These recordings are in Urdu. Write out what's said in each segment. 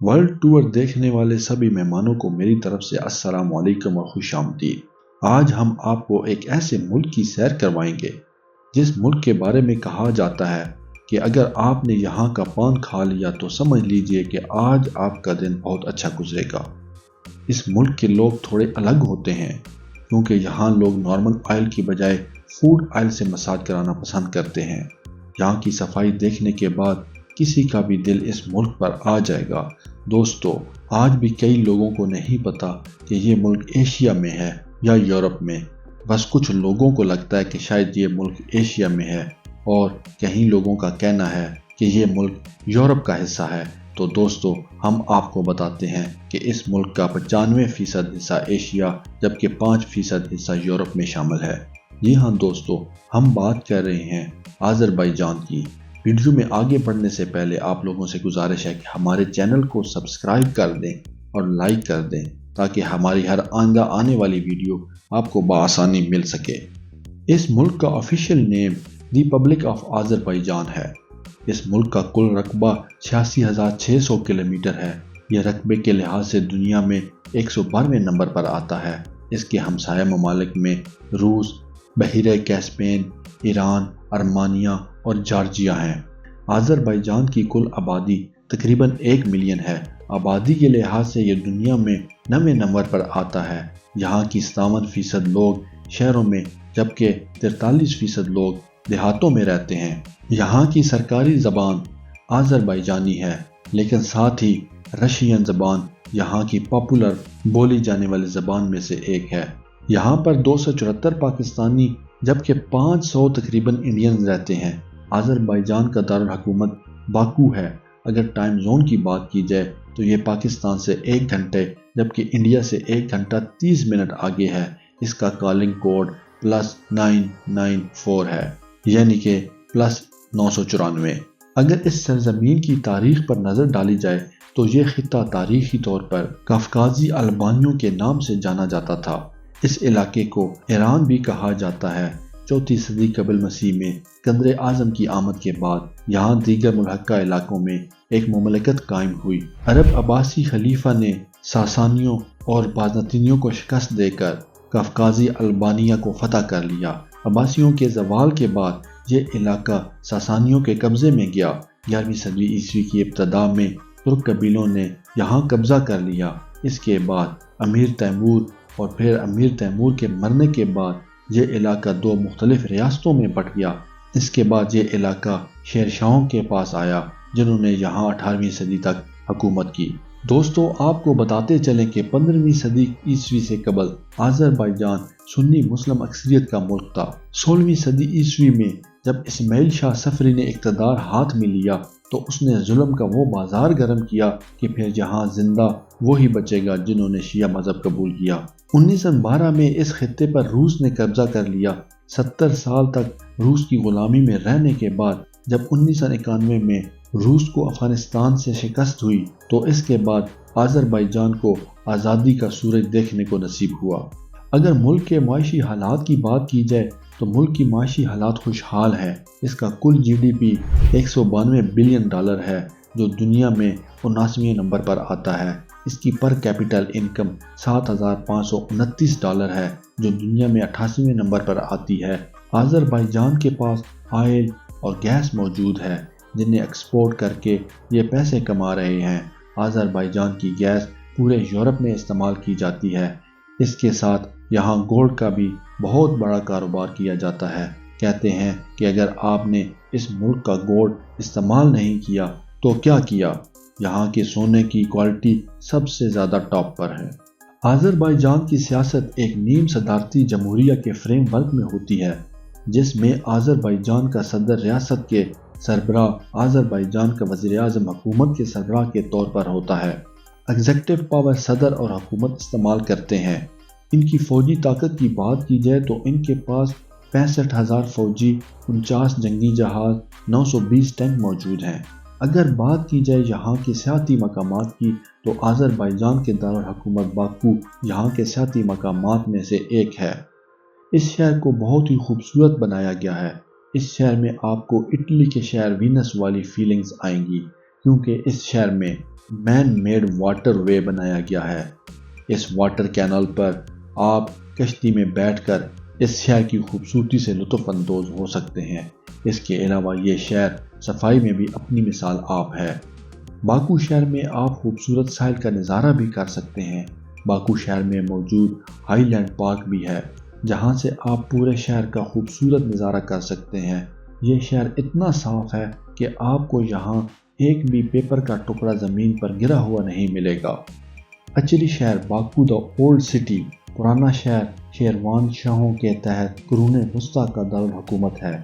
ورلڈ ٹور دیکھنے والے سبھی مہمانوں کو میری طرف سے السلام علیکم اور خوش آمدید۔ آج ہم آپ کو ایک ایسے ملک کی سیر کروائیں گے جس ملک کے بارے میں کہا جاتا ہے کہ اگر آپ نے یہاں کا پان کھا لیا تو سمجھ لیجئے کہ آج آپ کا دن بہت اچھا گزرے گا۔ اس ملک کے لوگ تھوڑے الگ ہوتے ہیں کیونکہ یہاں لوگ نارمل آئل کی بجائے فوڈ آئل سے مساج کرانا پسند کرتے ہیں۔ یہاں کی صفائی دیکھنے کے بعد کسی کا بھی دل اس ملک پر آ جائے گا۔ دوستو، آج بھی کئی لوگوں کو نہیں پتا کہ یہ ملک ایشیا میں ہے یا یورپ میں۔ بس کچھ لوگوں کو لگتا ہے کہ شاید یہ ملک ایشیا میں ہے اور کہیں لوگوں کا کہنا ہے کہ یہ ملک یورپ کا حصہ ہے۔ تو دوستو، ہم آپ کو بتاتے ہیں کہ اس ملک کا 95% حصہ ایشیا جبکہ 5% حصہ یورپ میں شامل ہے۔ جی ہاں دوستو، ہم بات کر رہے ہیں آذربائیجان کی۔ ویڈیو میں آگے بڑھنے سے پہلے آپ لوگوں سے گزارش ہے کہ ہمارے چینل کو سبسکرائب کر دیں اور لائک کر دیں تاکہ ہماری ہر آئندہ آنے والی ویڈیو آپ کو بآسانی مل سکے۔ اس ملک کا official name republic of Azerbaijan ہے۔ اس ملک کا کل رقبہ 86,600 کلومیٹر ہے۔ یہ رقبے کے لحاظ سے دنیا میں 112ویں نمبر پر آتا ہے۔ اس کے ہمسایہ ممالک میں روس، بحیرہ کیسپین، ایران، ارمینیا اور جارجیا ہیں۔ آذربائیجان کی کل آبادی تقریباً 1 ملین ہے۔ آبادی کے لحاظ سے یہ دنیا میں 9ویں نمبر پر آتا ہے۔ یہاں کی 57% لوگ شہروں میں جبکہ 43% لوگ دیہاتوں میں رہتے ہیں۔ یہاں کی سرکاری زبان آذربائیجانی ہے، لیکن ساتھ ہی رشین زبان یہاں کی پاپولر بولی جانے والی زبان میں سے ایک ہے۔ یہاں پر 274 پاکستانی جبکہ 500 تقریباً انڈینز رہتے ہیں۔ آذربائیجان کا دارالحکومت باکو ہے۔ اگر ٹائم زون کی بات کی جائے تو یہ پاکستان سے 1 گھنٹے جبکہ انڈیا سے 1 گھنٹہ 30 منٹ آگے ہے۔ اس کا کالنگ کوڈ +994 ہے، یعنی کہ +994۔ اگر اس سرزمین کی تاریخ پر نظر ڈالی جائے تو یہ خطہ تاریخی طور پر قفقازی البانیوں کے نام سے جانا جاتا تھا۔ اس علاقے کو ایران بھی کہا جاتا ہے۔ 4 صدی قبل مسیح میں اسکندر اعظم کی آمد کے بعد یہاں دیگر ملحقہ علاقوں میں ایک مملکت قائم ہوئی۔ عرب عباسی خلیفہ نے ساسانیوں اور بازنطینیوں کو شکست دے کر قفقازی البانیہ کو فتح کر لیا۔ عباسیوں کے زوال کے بعد یہ علاقہ ساسانیوں کے قبضے میں گیا۔ 11ویں صدی عیسوی کی ابتدا میں ترک قبیلوں نے یہاں قبضہ کر لیا۔ اس کے بعد امیر تیمور اور پھر امیر تیمور کے مرنے کے بعد یہ علاقہ 2 مختلف ریاستوں میں بٹ گیا۔ اس کے بعد یہ علاقہ شیر شاہوں کے پاس آیا جنہوں نے یہاں 18ویں صدی تک حکومت کی۔ دوستو، آپ کو بتاتے چلیں کہ 15ویں صدی عیسوی سے قبل آذربائیجان سنی مسلم اکثریت کا ملک تھا۔ 16ویں صدی عیسوی میں جب اسماعیل شاہ صفری نے اقتدار ہاتھ میں لیا تو اس نے ظلم کا وہ بازار گرم کیا کہ پھر یہاں زندہ وہی بچے گا جنہوں نے شیعہ مذہب قبول کیا۔ 1912 میں اس خطے پر روس نے قبضہ کر لیا۔ 70 سال تک روس کی غلامی میں رہنے کے بعد جب 1991 میں روس کو افغانستان سے شکست ہوئی تو اس کے بعد آذربائیجان کو آزادی کا سورج دیکھنے کو نصیب ہوا۔ اگر ملک کے معاشی حالات کی بات کی جائے تو ملک کی معاشی حالات خوشحال ہے۔ اس کا کل GDP $192 بلین ہے جو دنیا میں 79ویں نمبر پر آتا ہے۔ اس کی پر کیپٹل انکم $7,529 ہے جو دنیا میں 88ویں نمبر پر آتی ہے۔ آذربائیجان کے پاس آئل اور گیس موجود ہے جنہیں ایکسپورٹ کر کے یہ پیسے کما رہے ہیں۔ آذربائیجان کی گیس پورے یورپ میں استعمال کی جاتی ہے۔ اس کے ساتھ یہاں گولڈ کا بھی بہت بڑا کاروبار کیا جاتا ہے۔ کہتے ہیں کہ اگر آپ نے اس ملک کا گولڈ استعمال نہیں کیا تو کیا کیا؟ یہاں کے سونے کی کوالٹی سب سے زیادہ ٹاپ پر ہے۔ آذربائیجان کی سیاست ایک نیم صدارتی جمہوریہ کے فریم ورک میں ہوتی ہے جس میں آذربائیجان کا صدر ریاست کے سربراہ، آذربائیجان کا وزیر اعظم حکومت کے سربراہ کے طور پر ہوتا ہے۔ ایگزیکٹو پاور صدر اور حکومت استعمال کرتے ہیں۔ ان کی فوجی طاقت کی بات کی جائے تو ان کے پاس 65,000 فوجی، 49 جنگی جہاز، 920 ٹینک موجود ہیں۔ اگر بات کی جائے یہاں کے سیاحتی مقامات کی تو آذربائیجان کے دارالحکومت باکو یہاں کے سیاحتی مقامات میں سے ایک ہے۔ اس شہر کو بہت ہی خوبصورت بنایا گیا ہے۔ اس شہر میں آپ کو اٹلی کے شہر وینس والی فیلنگز آئیں گی کیونکہ اس شہر میں مین میڈ واٹر وے بنایا گیا ہے۔ اس واٹر کینال پر آپ کشتی میں بیٹھ کر اس شہر کی خوبصورتی سے لطف اندوز ہو سکتے ہیں۔ اس کے علاوہ یہ شہر صفائی میں بھی اپنی مثال آپ ہے۔ باکو شہر میں آپ خوبصورت ساحل کا نظارہ بھی کر سکتے ہیں۔ باکو شہر میں موجود ہائی لینڈ پارک بھی ہے، جہاں سے آپ پورے شہر کا خوبصورت نظارہ کر سکتے ہیں۔ یہ شہر اتنا صاف ہے کہ آپ کو یہاں ایک بھی پیپر کا ٹکڑا زمین پر گرا ہوا نہیں ملے گا۔ اچری شہر باکو دا اولڈ سٹی پرانا شہر شیروان شاہوں کے تحت قرون وسطیٰ کا دارالحکومت ہے۔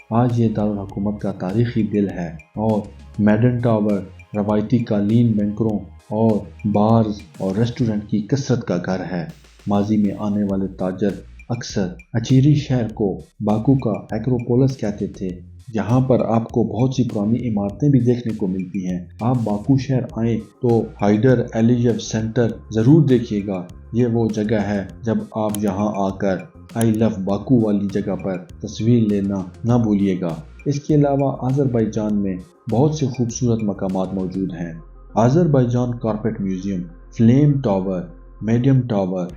آج یہ دارالحکومت کا تاریخی دل ہے اور میڈن ٹاور روایتی قالین بینکروں اور بارز اور ریسٹورنٹ کی کثرت کا گھر ہے۔ ماضی میں آنے والے تاجر اکثر اچیری شہر کو باکو کا ایکروپولس کہتے تھے۔ یہاں پر آپ کو بہت سی پرانی عمارتیں بھی دیکھنے کو ملتی ہیں۔ آپ باکو شہر آئیں تو ہائیڈر ایلییو سینٹر ضرور دیکھیے گا۔ یہ وہ جگہ ہے جب آپ یہاں آ کر آئی لو باکو والی جگہ پر تصویر لینا نہ بھولیے گا۔ اس کے علاوہ آذربائیجان میں بہت سے خوبصورت مقامات موجود ہیں۔ Azerbaijan carpet museum, flame tower, medium tower,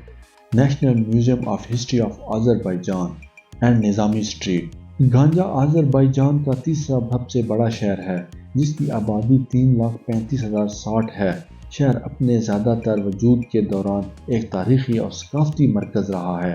national museum of history of Azerbaijan and Nizami street. Ganja Azerbaijan کا تیسرا سب سے بڑا شہر ہے، جس کی آبادی 3,35,060 ہے۔ شہر اپنے زیادہ تر وجود کے دوران ایک تاریخی اور ثقافتی مرکز رہا ہے۔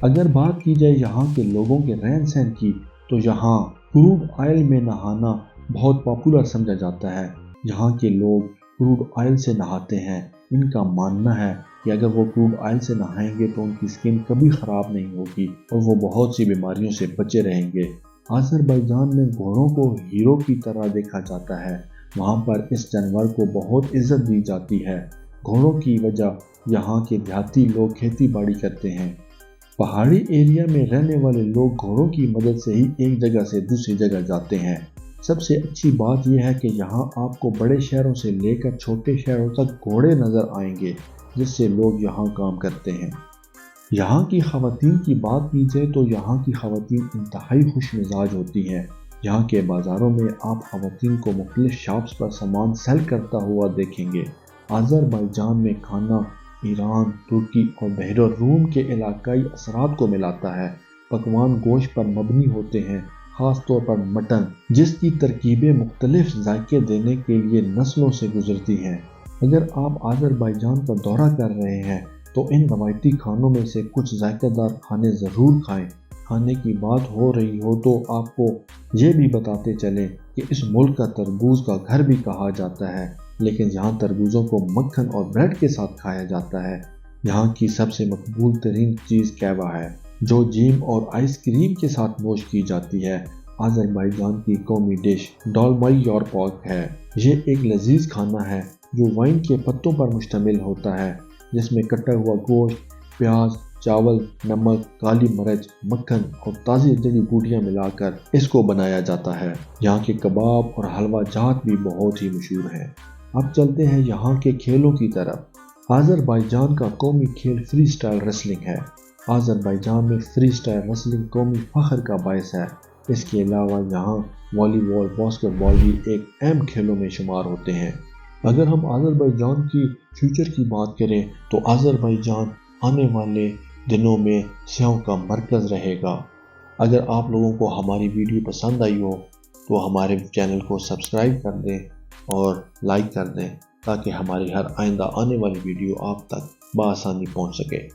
اگر بات کی جائے یہاں کے لوگوں کے رہن سہن کی، تو یہاں کروڈ آئل میں نہانا بہت پاپولر سمجھا جاتا ہے۔ یہاں کے لوگ کروڈ آئل سے نہاتے ہیں۔ ان کا ماننا ہے کہ اگر وہ کروڈ آئل سے نہائیں گے تو ان کی سکن کبھی خراب نہیں ہوگی اور وہ بہت سی بیماریوں سے بچے رہیں گے۔ آذربائیجان میں گھوڑوں کو ہیرو کی طرح دیکھا جاتا ہے۔ وہاں پر اس جانور کو بہت عزت دی جاتی ہے۔ گھوڑوں کی وجہ یہاں کے دیہاتی لوگ کھیتی باڑی کرتے ہیں۔ پہاڑی ایریا میں رہنے والے لوگ گھوڑوں کی مدد سے ہی ایک جگہ سے دوسری جگہ جاتے ہیں۔ سب سے اچھی بات یہ ہے کہ یہاں آپ کو بڑے شہروں سے لے کر چھوٹے شہروں تک گھوڑے نظر آئیں گے، جس سے لوگ یہاں کام کرتے ہیں۔ یہاں کی خواتین کی بات کی جائے تو یہاں کی خواتین انتہائی خوش مزاج ہوتی ہیں۔ یہاں کے بازاروں میں آپ خواتین کو مختلف شاپس پر سامان سیل کرتا ہوا دیکھیں گے۔ آذربائیجان میں کھانا ایران، ترکی اور بحیرہ روم کے علاقائی اثرات کو ملاتا ہے۔ پکوان گوشت پر مبنی ہوتے ہیں، خاص طور پر مٹن، جس کی ترکیبیں مختلف ذائقے دینے کے لیے نسلوں سے گزرتی ہیں۔ اگر آپ آذربائیجان کا دورہ کر رہے ہیں تو ان روایتی کھانوں میں سے کچھ ذائقہ دار کھانے ضرور کھائیں۔ کھانے کی بات ہو رہی ہو تو آپ کو یہ بھی بتاتے چلیں کہ اس ملک کا تربوز کا گھر بھی کہا جاتا ہے، لیکن یہاں تربوزوں کو مکھن اور بریڈ کے ساتھ کھایا جاتا ہے۔ یہاں کی سب سے مقبول ترین چیز کیوا ہے، جو جیم اور آئس کریم کے ساتھ نوش کی جاتی ہے۔ آذربائیجان کی قومی ڈش ڈولمائی یورپاک ہے۔ یہ ایک لذیذ کھانا ہے جو وائن کے پتوں پر مشتمل ہوتا ہے، جس میں کٹا ہوا گوشت، پیاز، چاول، نمک، کالی مرچ، مکھن اور تازی جڑی بوٹیاں ملا کر اس کو بنایا جاتا ہے۔ یہاں کے کباب اور حلوہ جات بھی بہت ہی مشہور ہیں۔ اب چلتے ہیں یہاں کے کھیلوں کی طرف۔ آذربائیجان کا قومی کھیل فری سٹائل ریسلنگ ہے۔ آذربائیجان میں فری سٹائل ریسلنگ قومی فخر کا باعث ہے۔ اس کے علاوہ یہاں والی بال، باسکٹ بال بھی ایک اہم کھیلوں میں شمار ہوتے ہیں۔ اگر ہم آذربائیجان کی فیوچر کی بات کریں تو آذربائیجان آنے والے دنوں میں سیاحوں کا مرکز رہے گا۔ اگر آپ لوگوں کو ہماری ویڈیو پسند آئی ہو تو ہمارے چینل کو سبسکرائب کر دیں اور لائک کر دیں، تاکہ ہماری ہر آئندہ آنے والی ویڈیو آپ تک بآسانی پہنچ سکے۔